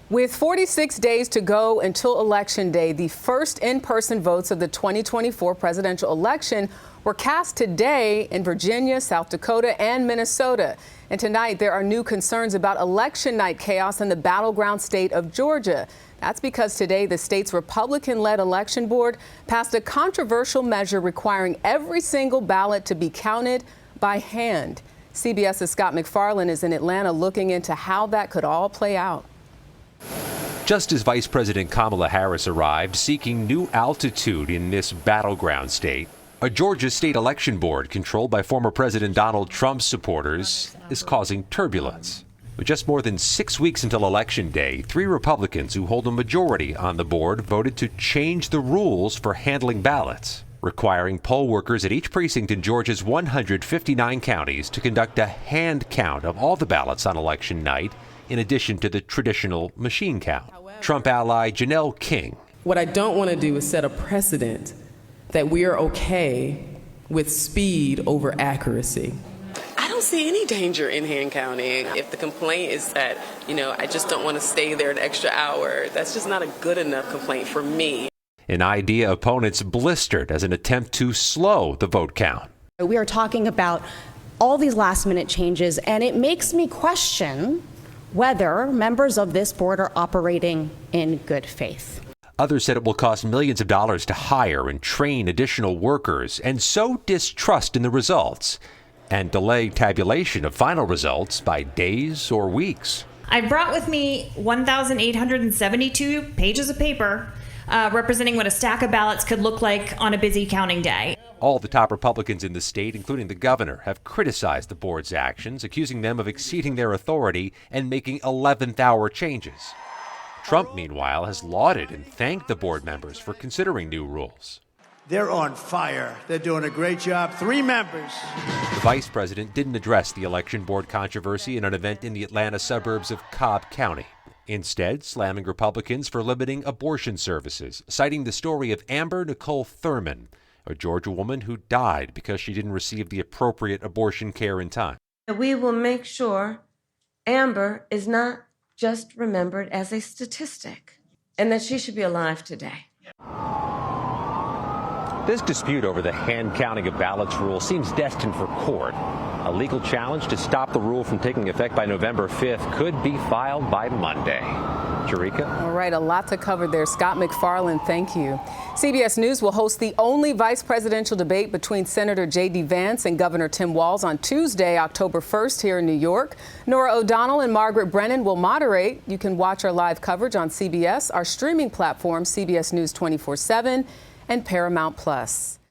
With 46 days to go until Election Day, the first in-person votes of the 2024 presidential election were cast today in Virginia, South Dakota, and Minnesota. And tonight, there are new concerns about election night chaos in the battleground state of Georgia. That's because today, the state's Republican-led election board passed a controversial measure requiring every single ballot to be counted by hand. CBS's Scott MacFarlane is in Atlanta looking into how that could all play out. Just as Vice President Kamala Harris arrived seeking new altitude in this battleground state, a Georgia state election board controlled by former President Donald Trump's supporters is causing turbulence. With just more than 6 weeks until Election Day, 3 Republicans who hold a majority on the board voted to change the rules for handling ballots, requiring poll workers at each precinct in Georgia's 159 counties to conduct a hand count of all the ballots on election night, in addition to the traditional machine count. Trump ally Janelle King. What I don't want to do is set a precedent that we are okay with speed over accuracy. I don't see any danger in hand counting. If the complaint is that, I just don't want to stay there an extra hour, that's just not a good enough complaint for me. An idea opponents blistered as an attempt to slow the vote count. We are talking about all these last-minute changes, and it makes me question whether members of this board are operating in good faith. Others said it will cost millions of dollars to hire and train additional workers and sow distrust in the results and delay tabulation of final results by days or weeks. I brought with me 1,872 pages of paper representing what a stack of ballots could look like on a busy counting day. All the top Republicans in the state, including the governor, have criticized the board's actions, accusing them of exceeding their authority and making 11th-hour changes. Trump, meanwhile, has lauded and thanked the board members for considering new rules. They're on fire. They're doing a great job. 3 members. The vice president didn't address the election board controversy in an event in the Atlanta suburbs of Cobb County, instead slamming Republicans for limiting abortion services, citing the story of Amber Nicole Thurman, a Georgia woman who died because she didn't receive the appropriate abortion care in time. We will make sure Amber is not just remembered as a statistic, and that she should be alive today. This dispute over the hand counting of ballots rule seems destined for court. A legal challenge to stop the rule from taking effect by November 5th could be filed by Monday. Jerika? All right, a lot to cover there. Scott MacFarlane, thank you. CBS News will host the only vice presidential debate between Senator J.D. Vance and Governor Tim Walz on Tuesday, October 1st here in New York. Norah O'Donnell and Margaret Brennan will moderate. You can watch our live coverage on CBS, our streaming platform, CBS News 24/7, and Paramount Plus.